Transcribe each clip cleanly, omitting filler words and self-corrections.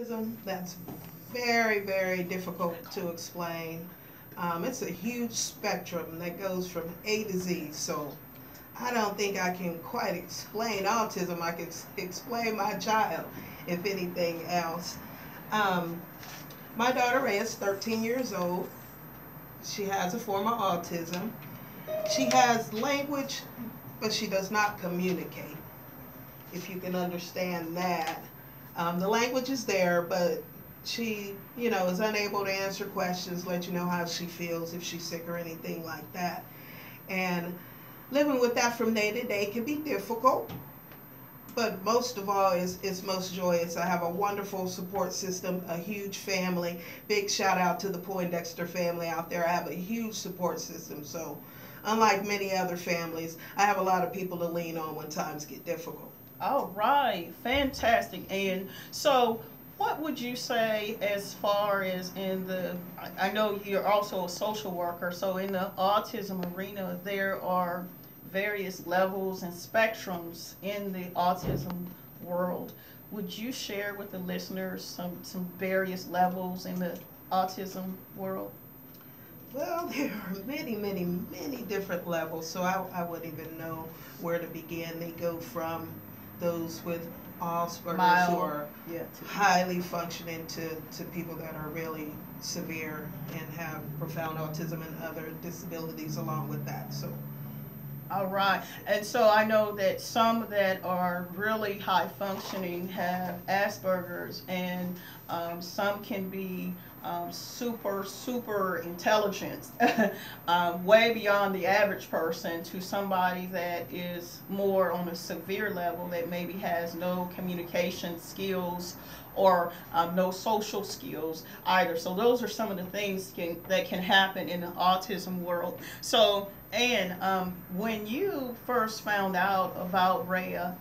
Autism, that's very, very difficult to explain. It's a huge spectrum that goes from A to Z, so I don't think I can quite explain autism. I can explain my child, if anything else. Um, my daughter Raya is 13 years old. She has a form of autism. She has language, but she does not communicate, if you can understand that. The language is there, but she, is unable to answer questions, let you know how she feels, if she's sick or anything like that. And living with that from day to day can be difficult, but most of all is most joyous. I have a wonderful support system, a huge family. Big shout out to the Poindexter family out there. I have a huge support system, so unlike many other families, I have a lot of people to lean on when times get difficult. All right, fantastic. And so, what would you say as far as in the, I know you're also a social worker, so in the autism arena, there are various levels and spectrums in the autism world. Would you share with the listeners some various levels in the autism world? Well, there are many, many, many different levels, so I wouldn't even know where to begin. They go from those with Asperger's who are highly functioning to people that are really severe and have profound autism and other disabilities along with that. So. All right. And so I know that some that are really high functioning have Asperger's, and some can be super intelligent, way beyond the average person, to somebody that is more on a severe level that maybe has no communication skills or no social skills either. So those are some of the things that can happen in the autism world. So, Anne, when you first found out about Raya,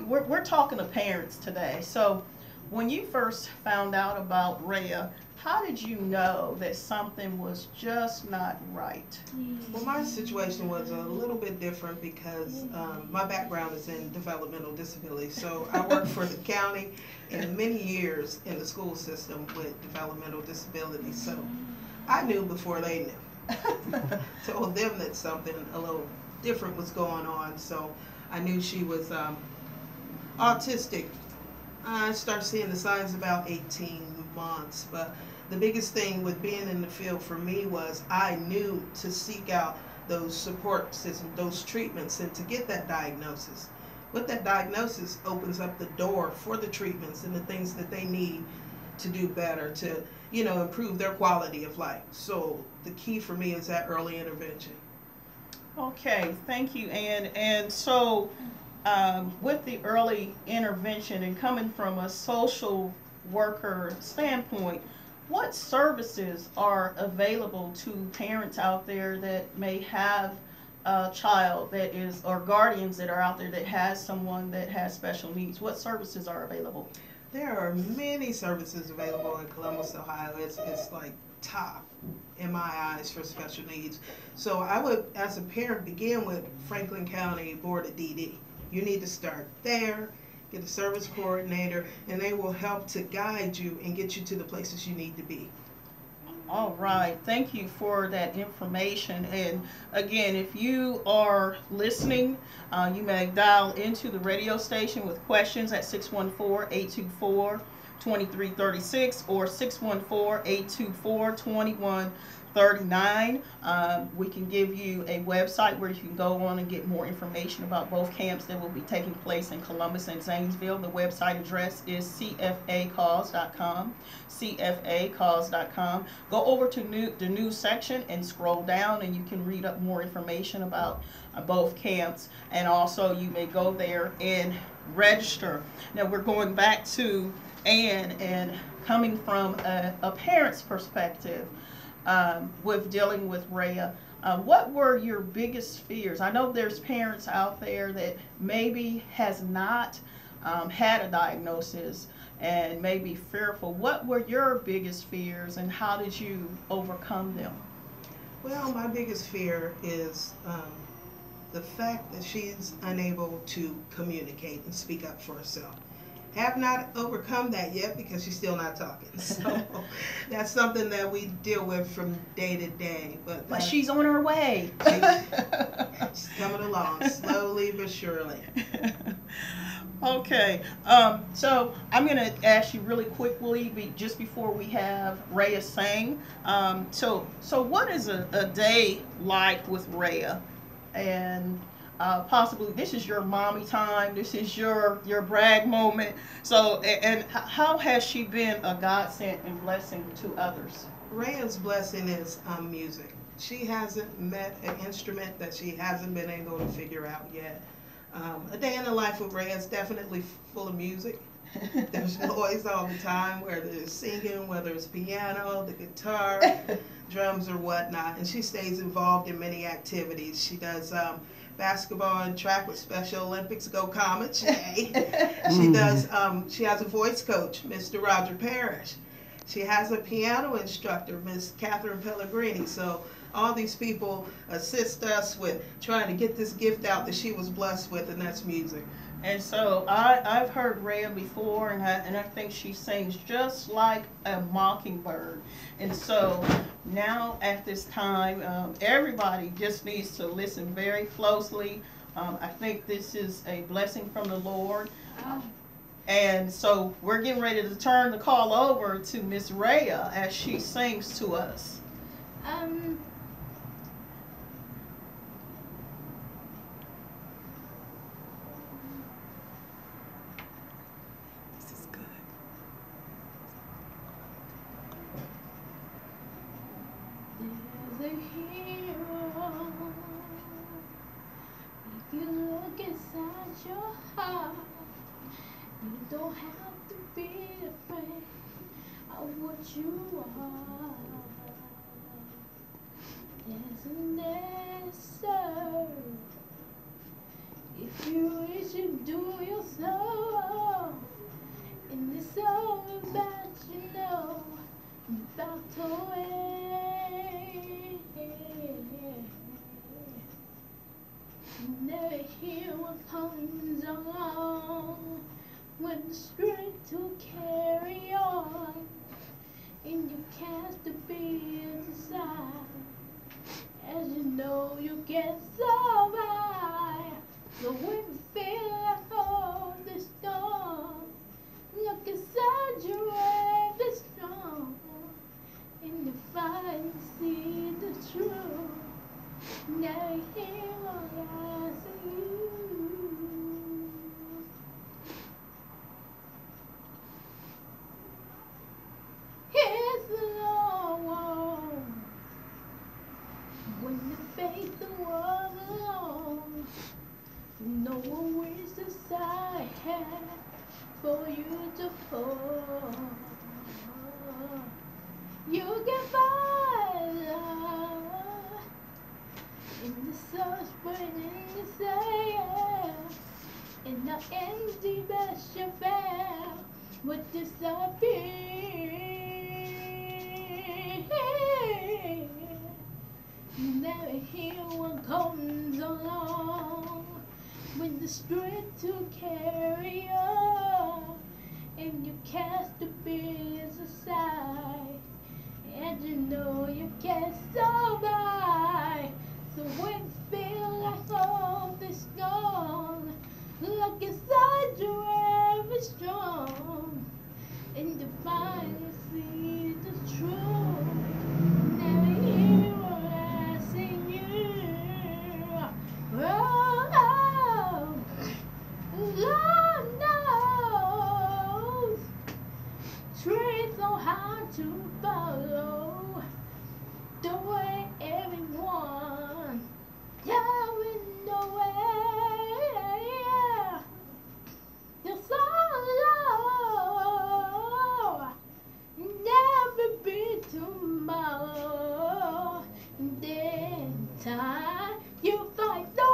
we're talking to parents today. So when you first found out about Raya, how did you know that something was just not right? Well, my situation was a little bit different because my background is in developmental disability. So I worked for the county and many years in the school system with developmental disability. So I knew before they knew. Told them that something a little different was going on. So I knew she was autistic. I started seeing the signs about 18 months, but the biggest thing with being in the field for me was I knew to seek out those support systems, those treatments, and to get that diagnosis. With that diagnosis opens up the door for the treatments and the things that they need to do better, to improve their quality of life. So the key for me is that early intervention. Okay, thank you, Anne. And so with the early intervention and coming from a social worker standpoint, what services are available to parents out there that may have a child that is, or guardians that are out there that has someone that has special needs? What services are available? There are many services available in Columbus, Ohio. It's like top in my eyes for special needs. So I would, as a parent, begin with Franklin County Board of DD. You need to start there, get a service coordinator, and they will help to guide you and get you to the places you need to be. All right, thank you for that information. And again, if you are listening, you may dial into the radio station with questions at 614-824-2336 or 614-824-2139. We can give you a website where you can go on and get more information about both camps that will be taking place in Columbus and Zanesville. The website address is cfacause.com, cfacause.com. Go over to the news section and scroll down, and you can read up more information about both camps, and also you may go there and register. Now we're going back to Anne, and coming from a parent's perspective, with dealing with Raya, what were your biggest fears? I know there's parents out there that maybe has not had a diagnosis and may be fearful. What were your biggest fears, and how did you overcome them? Well, my biggest fear is the fact that she's unable to communicate and speak up for herself. have not overcome that yet because she's still not talking. So that's something that we deal with from day to day. But she's on her way. She's coming along slowly but surely. Okay, so I'm going to ask you really quickly, just before we have Raya sing. So what is a day like with Raya? And possibly this is your mommy time. This is your brag moment. So, and how has she been a godsend and blessing to others? Raya's blessing is music. She hasn't met an instrument that she hasn't been able to figure out yet. A day in the life of Raya is definitely full of music. There's noise all the time, whether it's singing, whether it's piano, the guitar, drums, or whatnot. And she stays involved in many activities. She does basketball and track with Special Olympics. Go Comets! Yay! She does. She has a voice coach, Mr. Roger Parrish. She has a piano instructor, Miss Catherine Pellegrini. So all these people assist us with trying to get this gift out that she was blessed with, and that's music. And so I've heard Raya before, and I think she sings just like a mockingbird. And so now at this time, everybody just needs to listen very closely. I think this is a blessing from the Lord. And so we're getting ready to turn the call over to Miss Raya as she sings to us. There's a hero. If you look inside your heart, you don't have to be afraid of what you are. There's an answer. If you wish you do your soul, and it's all about you know about the way. Never hear what comes along when the strength to carry on, and you cast the fears aside, as you know you can survive. So when you feel like all this storm, look inside you and be strong, and you finally see the truth. Now hear what I say you. Here's the Lord. When you face the world alone, no one waits to side for you to fall. You can find love in the suffering in the sail, in the empty best you felt would disappear. You never hear what comes along with the strength to carry on, and you cast the fears aside, and you know you can survive. So when you feel like hope is gone, look inside you and be strong, and you finally see the truth. Never hear what I sing you. Oh, Lord knows truth so hard to follow. The way everyone going nowhere. You're so low, never be tomorrow. Then time you find the way.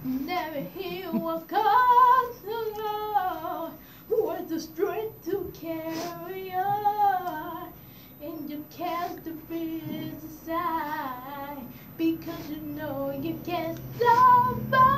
Never hear what comes along with the strength to carry on, and you cast the fears aside, because you know you can't stop